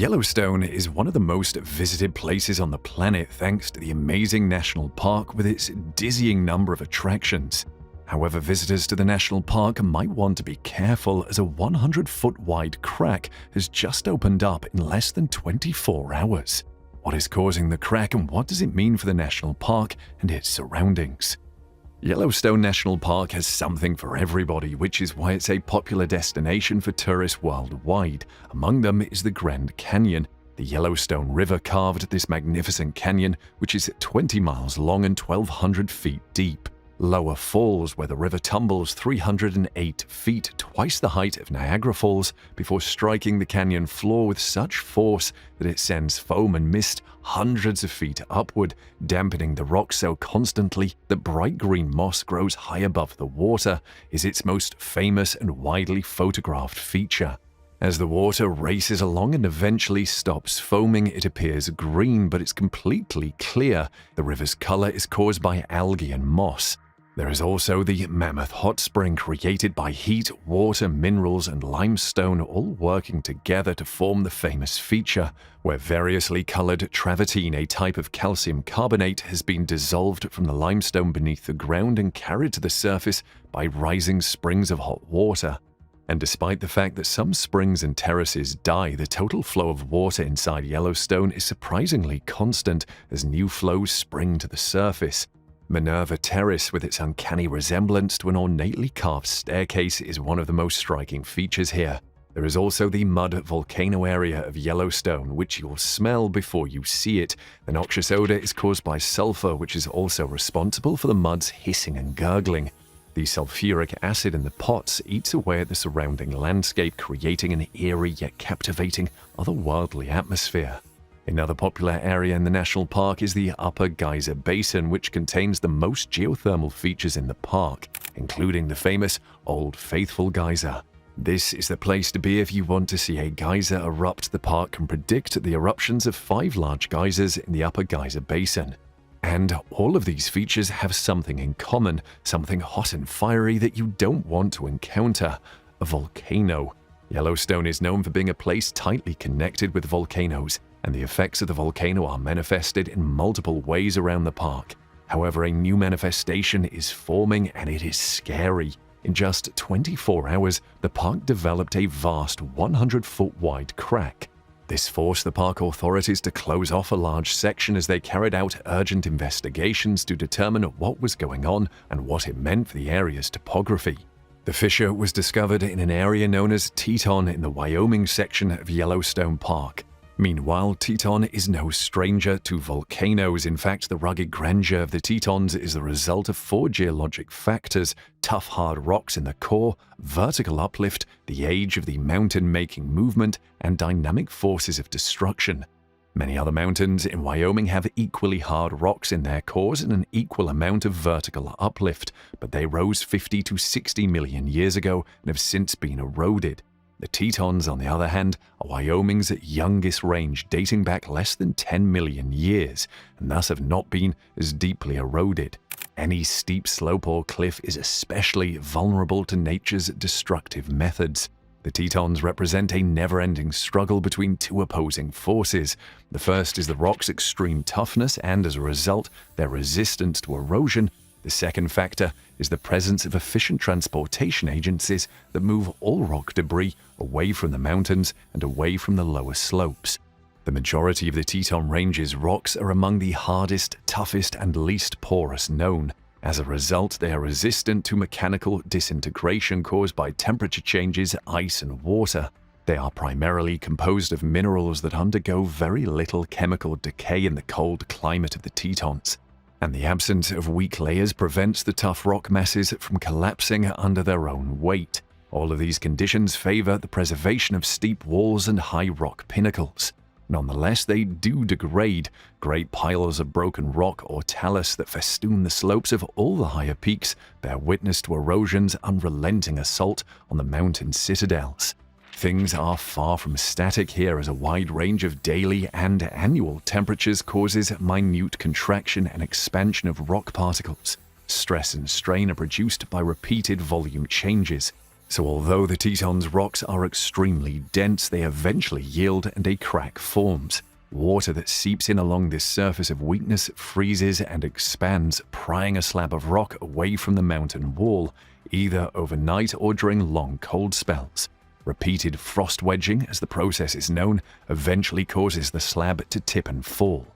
Yellowstone is one of the most visited places on the planet thanks to the amazing national park with its dizzying number of attractions. However, visitors to the national park might want to be careful as a 100-foot wide crack has just opened up in less than 24 hours. What is causing the crack and what does it mean for the national park and its surroundings? Yellowstone National Park has something for everybody, which is why it's a popular destination for tourists worldwide. Among them is the Grand Canyon. The Yellowstone River carved this magnificent canyon, which is 20 miles long and 1,200 feet deep. Lower Falls, where the river tumbles 308 feet, twice the height of Niagara Falls, before striking the canyon floor with such force that it sends foam and mist hundreds of feet upward, dampening the rock so constantly that bright green moss grows high above the water, is its most famous and widely photographed feature. As the water races along and eventually stops foaming, it appears green, but it's completely clear. The river's color is caused by algae and moss. There is also the Mammoth Hot Spring, created by heat, water, minerals, and limestone all working together to form the famous feature, where variously colored travertine, a type of calcium carbonate, has been dissolved from the limestone beneath the ground and carried to the surface by rising springs of hot water. And despite the fact that some springs and terraces die, the total flow of water inside Yellowstone is surprisingly constant as new flows spring to the surface. Minerva Terrace, with its uncanny resemblance to an ornately carved staircase, is one of the most striking features here. There is also the mud volcano area of Yellowstone, which you'll smell before you see it. The noxious odor is caused by sulfur, which is also responsible for the mud's hissing and gurgling. The sulfuric acid in the pots eats away at the surrounding landscape, creating an eerie yet captivating, otherworldly atmosphere. Another popular area in the national park is the Upper Geyser Basin, which contains the most geothermal features in the park, including the famous Old Faithful Geyser. This is the place to be if you want to see a geyser erupt. The park can predict the eruptions of 5 large geysers in the Upper Geyser Basin. And all of these features have something in common, something hot and fiery that you don't want to encounter: a volcano. Yellowstone is known for being a place tightly connected with volcanoes, and the effects of the volcano are manifested in multiple ways around the park. However, a new manifestation is forming, and it is scary. In just 24 hours, the park developed a vast 100-foot wide crack. This forced the park authorities to close off a large section as they carried out urgent investigations to determine what was going on and what it meant for the area's topography. The fissure was discovered in an area known as Teton in the Wyoming section of Yellowstone Park. Meanwhile, Teton is no stranger to volcanoes. In fact, the rugged grandeur of the Tetons is the result of 4 geologic factors: tough, hard rocks in the core, vertical uplift, the age of the mountain-making movement, and dynamic forces of destruction. Many other mountains in Wyoming have equally hard rocks in their cores and an equal amount of vertical uplift, but they rose 50 to 60 million years ago and have since been eroded. The Tetons, on the other hand, are Wyoming's youngest range, dating back less than 10 million years, and thus have not been as deeply eroded. Any steep slope or cliff is especially vulnerable to nature's destructive methods. The Tetons represent a never-ending struggle between 2 opposing forces. The first is the rock's extreme toughness and, as a result, their resistance to erosion. The second factor is the presence of efficient transportation agencies that move all rock debris away from the mountains and away from the lower slopes. The majority of the Teton Range's rocks are among the hardest, toughest, and least porous known. As a result, they are resistant to mechanical disintegration caused by temperature changes, ice, and water. They are primarily composed of minerals that undergo very little chemical decay in the cold climate of the Tetons, and the absence of weak layers prevents the tough rock masses from collapsing under their own weight. All of these conditions favor the preservation of steep walls and high rock pinnacles. Nonetheless, they do degrade. Great piles of broken rock or talus that festoon the slopes of all the higher peaks bear witness to erosion's unrelenting assault on the mountain citadels. Things are far from static here, as a wide range of daily and annual temperatures causes minute contraction and expansion of rock particles. Stress and strain are produced by repeated volume changes. So although the Teton's rocks are extremely dense, they eventually yield and a crack forms. Water that seeps in along this surface of weakness freezes and expands, prying a slab of rock away from the mountain wall, either overnight or during long cold spells. Repeated frost wedging, as the process is known, eventually causes the slab to tip and fall.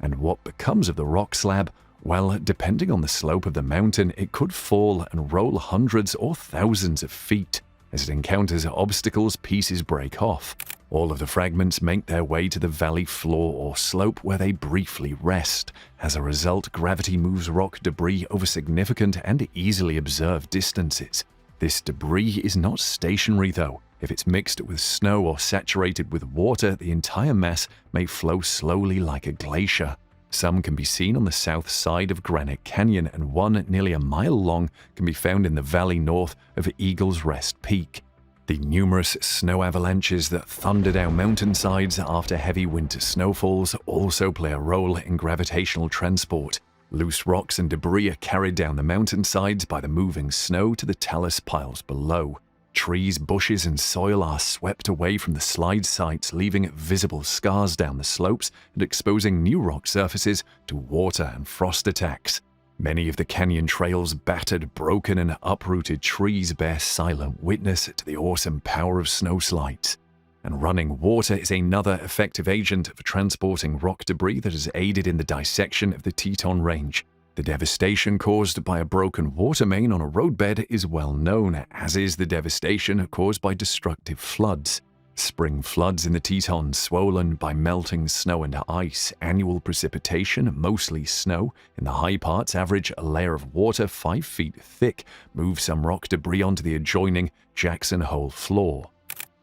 And what becomes of the rock slab? Well, depending on the slope of the mountain, it could fall and roll hundreds or thousands of feet. As it encounters obstacles, pieces break off. All of the fragments make their way to the valley floor or slope where they briefly rest. As a result, gravity moves rock debris over significant and easily observed distances. This debris is not stationary though. If it's mixed with snow or saturated with water, the entire mass may flow slowly like a glacier. Some can be seen on the south side of Granite Canyon, and one nearly a mile long can be found in the valley north of Eagle's Rest Peak. The numerous snow avalanches that thunder down mountainsides after heavy winter snowfalls also play a role in gravitational transport. Loose rocks and debris are carried down the mountainsides by the moving snow to the talus piles below. Trees, bushes, and soil are swept away from the slide sites, leaving visible scars down the slopes and exposing new rock surfaces to water and frost attacks. Many of the canyon trail's battered, broken, and uprooted trees bear silent witness to the awesome power of snowslides. And running water is another effective agent for transporting rock debris that has aided in the dissection of the Teton Range. The devastation caused by a broken water main on a roadbed is well known, as is the devastation caused by destructive floods. Spring floods in the Teton, swollen by melting snow and ice, annual precipitation, mostly snow, in the high parts average a layer of water 5 feet thick, move some rock debris onto the adjoining Jackson Hole floor.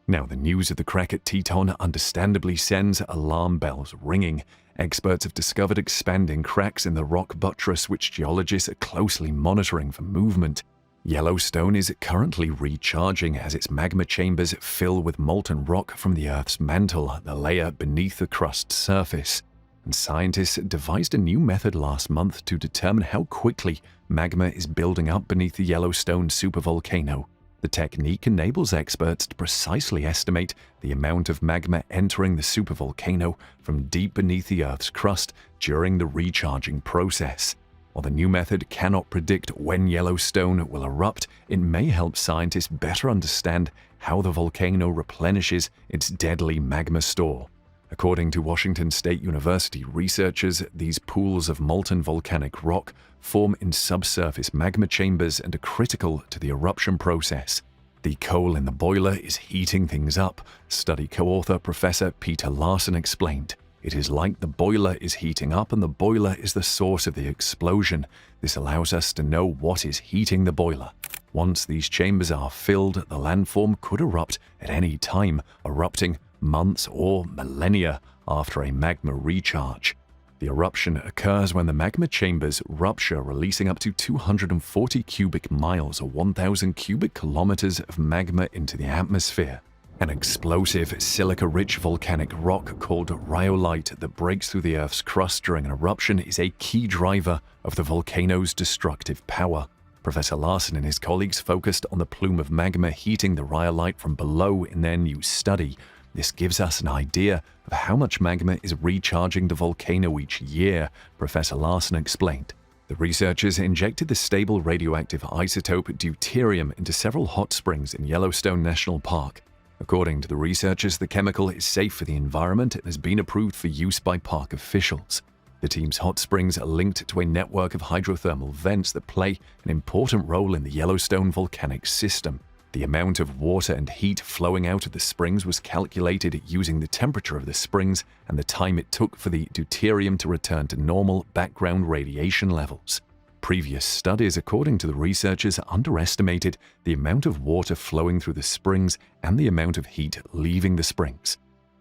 Now, the news of the crack at Teton understandably sends alarm bells ringing. Experts have discovered expanding cracks in the rock buttress, which geologists are closely monitoring for movement. Yellowstone is currently recharging as its magma chambers fill with molten rock from the Earth's mantle, the layer beneath the crust surface. And scientists devised a new method last month to determine how quickly magma is building up beneath the Yellowstone supervolcano. The technique enables experts to precisely estimate the amount of magma entering the supervolcano from deep beneath the Earth's crust during the recharging process. While the new method cannot predict when Yellowstone will erupt, it may help scientists better understand how the volcano replenishes its deadly magma store. According to Washington State University researchers, these pools of molten volcanic rock form in subsurface magma chambers and are critical to the eruption process. The coal in the boiler is heating things up, study co-author Professor Peter Larson explained. It is like the boiler is heating up and the boiler is the source of the explosion. This allows us to know what is heating the boiler. Once these chambers are filled, the landform could erupt at any time, erupting months or millennia after a magma recharge. The eruption occurs when the magma chambers rupture, releasing up to 240 cubic miles or 1,000 cubic kilometers of magma into the atmosphere. An explosive, silica-rich volcanic rock called rhyolite that breaks through the Earth's crust during an eruption is a key driver of the volcano's destructive power. Professor Larson and his colleagues focused on the plume of magma heating the rhyolite from below in their new study. This gives us an idea of how much magma is recharging the volcano each year, Professor Larson explained. The researchers injected the stable radioactive isotope deuterium into several hot springs in Yellowstone National Park. According to the researchers, the chemical is safe for the environment and has been approved for use by park officials. The team's hot springs are linked to a network of hydrothermal vents that play an important role in the Yellowstone volcanic system. The amount of water and heat flowing out of the springs was calculated using the temperature of the springs and the time it took for the deuterium to return to normal background radiation levels. Previous studies, according to the researchers, underestimated the amount of water flowing through the springs and the amount of heat leaving the springs.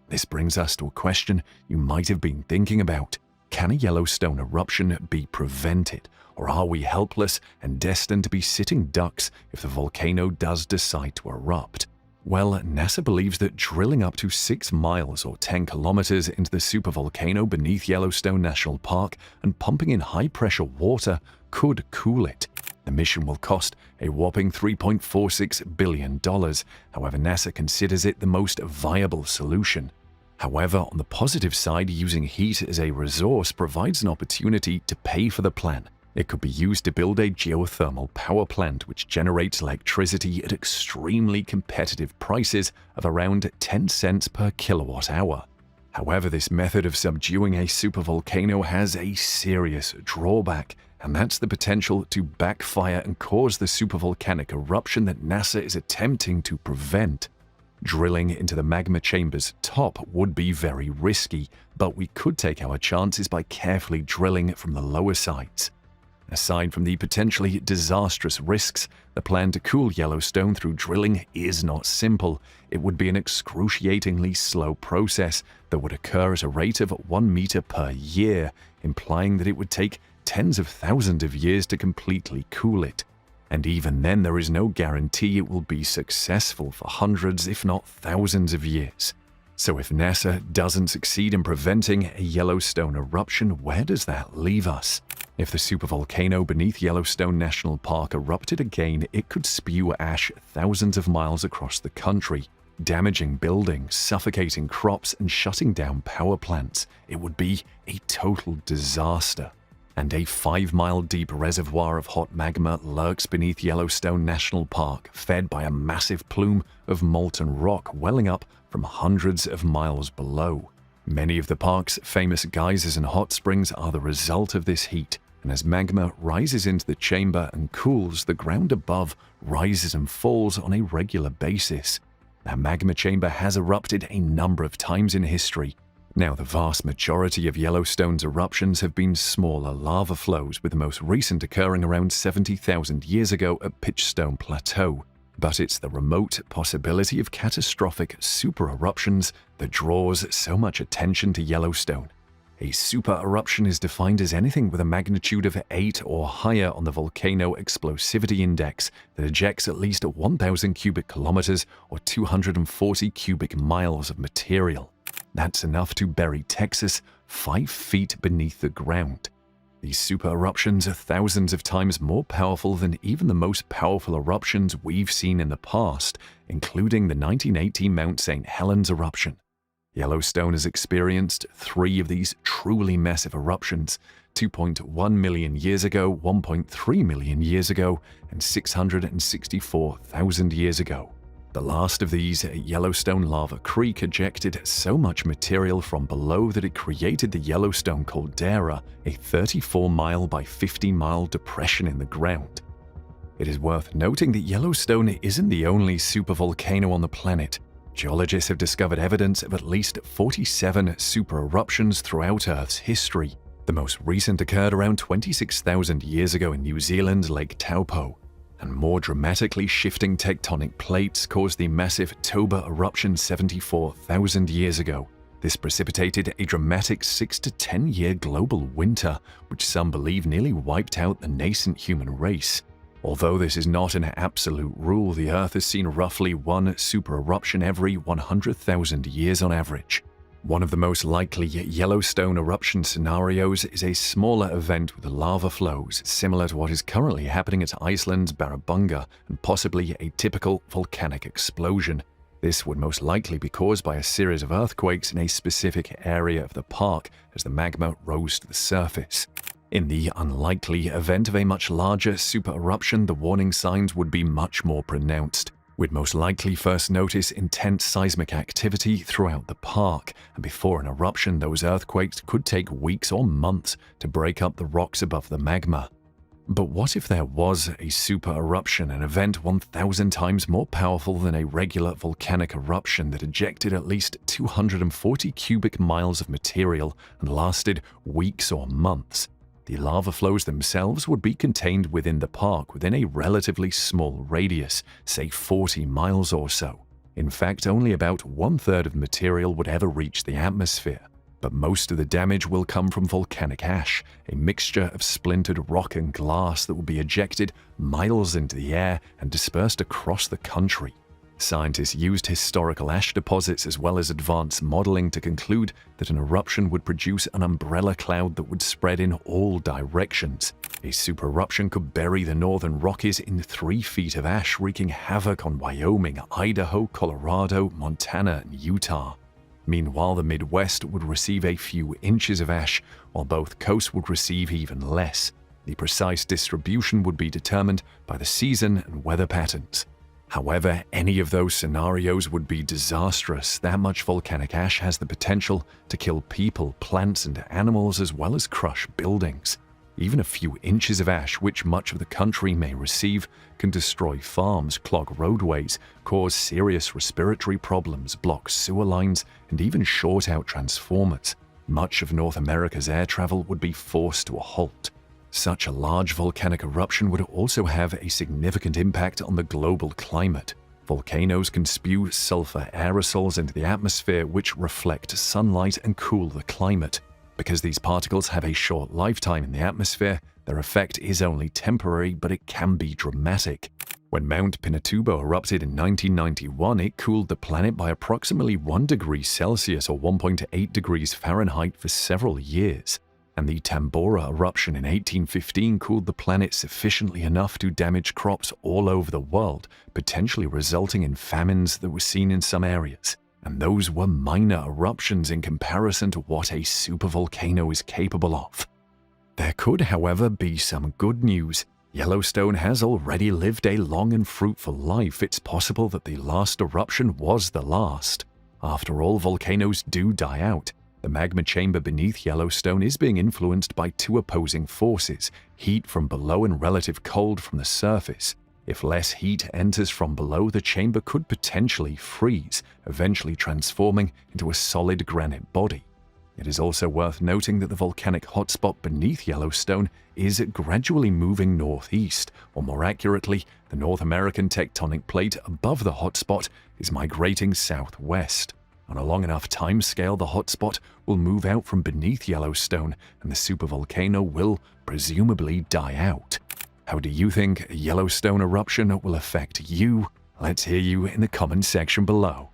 This brings us to a question you might have been thinking about. Can a Yellowstone eruption be prevented? Or are we helpless and destined to be sitting ducks if the volcano does decide to erupt? Well, NASA believes that drilling up to 6 miles or 10 kilometers into the supervolcano beneath Yellowstone National Park and pumping in high-pressure water could cool it. The mission will cost a whopping $3.46 billion. However, NASA considers it the most viable solution. However, on the positive side, using heat as a resource provides an opportunity to pay for the plan. It could be used to build a geothermal power plant which generates electricity at extremely competitive prices of around 10 cents per kilowatt hour. However, this method of subduing a supervolcano has a serious drawback, and that's the potential to backfire and cause the supervolcanic eruption that NASA is attempting to prevent. Drilling into the magma chamber's top would be very risky, but we could take our chances by carefully drilling from the lower sides. Aside from the potentially disastrous risks, the plan to cool Yellowstone through drilling is not simple. It would be an excruciatingly slow process that would occur at a rate of 1 meter per year, implying that it would take tens of thousands of years to completely cool it. And even then, there is no guarantee it will be successful for hundreds, if not thousands of years. So if NASA doesn't succeed in preventing a Yellowstone eruption, where does that leave us? If the supervolcano beneath Yellowstone National Park erupted again, it could spew ash thousands of miles across the country, damaging buildings, suffocating crops, and shutting down power plants. It would be a total disaster. And a 5-mile-deep reservoir of hot magma lurks beneath Yellowstone National Park, fed by a massive plume of molten rock welling up from hundreds of miles below. Many of the park's famous geysers and hot springs are the result of this heat, and as magma rises into the chamber and cools, the ground above rises and falls on a regular basis. The magma chamber has erupted a number of times in history. Now, the vast majority of Yellowstone's eruptions have been smaller lava flows, with the most recent occurring around 70,000 years ago at Pitchstone Plateau. But it's the remote possibility of catastrophic super-eruptions that draws so much attention to Yellowstone. A super-eruption is defined as anything with a magnitude of 8 or higher on the Volcano Explosivity Index that ejects at least 1,000 cubic kilometers or 240 cubic miles of material. That's enough to bury Texas 5 feet beneath the ground. These super-eruptions are thousands of times more powerful than even the most powerful eruptions we've seen in the past, including the 1980 Mount St. Helens eruption. Yellowstone has experienced 3 of these truly massive eruptions: 2.1 million years ago, 1.3 million years ago, and 664,000 years ago. The last of these, Yellowstone Lava Creek, ejected so much material from below that it created the Yellowstone Caldera, a 34-mile by 50-mile depression in the ground. It is worth noting that Yellowstone isn't the only supervolcano on the planet. Geologists have discovered evidence of at least 47 super-eruptions throughout Earth's history. The most recent occurred around 26,000 years ago in New Zealand's Lake Taupo. And more dramatically shifting tectonic plates caused the massive Toba eruption 74,000 years ago. This precipitated a dramatic 6 to 10-year global winter, which some believe nearly wiped out the nascent human race. Although this is not an absolute rule, the Earth has seen roughly one super-eruption every 100,000 years on average. One of the most likely Yellowstone eruption scenarios is a smaller event with lava flows, similar to what is currently happening at Iceland's Barabunga, and possibly a typical volcanic explosion. This would most likely be caused by a series of earthquakes in a specific area of the park as the magma rose to the surface. In the unlikely event of a much larger super-eruption, the warning signs would be much more pronounced. We'd most likely first notice intense seismic activity throughout the park, and before an eruption, those earthquakes could take weeks or months to break up the rocks above the magma. But what if there was a super-eruption, an event 1,000 times more powerful than a regular volcanic eruption that ejected at least 240 cubic miles of material and lasted weeks or months? The lava flows themselves would be contained within the park within a relatively small radius, say 40 miles or so. In fact, only about 1/3 of the material would ever reach the atmosphere. But most of the damage will come from volcanic ash, a mixture of splintered rock and glass that will be ejected miles into the air and dispersed across the country. Scientists used historical ash deposits as well as advanced modeling to conclude that an eruption would produce an umbrella cloud that would spread in all directions. A supereruption could bury the northern Rockies in 3 feet of ash, wreaking havoc on Wyoming, Idaho, Colorado, Montana, and Utah. Meanwhile, the Midwest would receive a few inches of ash, while both coasts would receive even less. The precise distribution would be determined by the season and weather patterns. However, any of those scenarios would be disastrous. That much volcanic ash has the potential to kill people, plants, and animals, as well as crush buildings. Even a few inches of ash, which much of the country may receive, can destroy farms, clog roadways, cause serious respiratory problems, block sewer lines, and even short out transformers. Much of North America's air travel would be forced to a halt. Such a large volcanic eruption would also have a significant impact on the global climate. Volcanoes can spew sulfur aerosols into the atmosphere, which reflect sunlight and cool the climate. Because these particles have a short lifetime in the atmosphere, their effect is only temporary, but it can be dramatic. When Mount Pinatubo erupted in 1991, it cooled the planet by approximately 1 degree Celsius or 1.8 degrees Fahrenheit for several years. And the Tambora eruption in 1815 cooled the planet sufficiently enough to damage crops all over the world, potentially resulting in famines that were seen in some areas. And those were minor eruptions in comparison to what a supervolcano is capable of. There could, however, be some good news. Yellowstone has already lived a long and fruitful life. It's possible that the last eruption was the last. After all, volcanoes do die out. The magma chamber beneath Yellowstone is being influenced by 2 opposing forces, heat from below and relative cold from the surface. If less heat enters from below, the chamber could potentially freeze, eventually transforming into a solid granite body. It is also worth noting that the volcanic hotspot beneath Yellowstone is gradually moving northeast, or more accurately, the North American tectonic plate above the hotspot is migrating southwest. On a long enough timescale, the hotspot will move out from beneath Yellowstone and the supervolcano will presumably die out. How do you think a Yellowstone eruption will affect you? Let's hear you in the comment section below.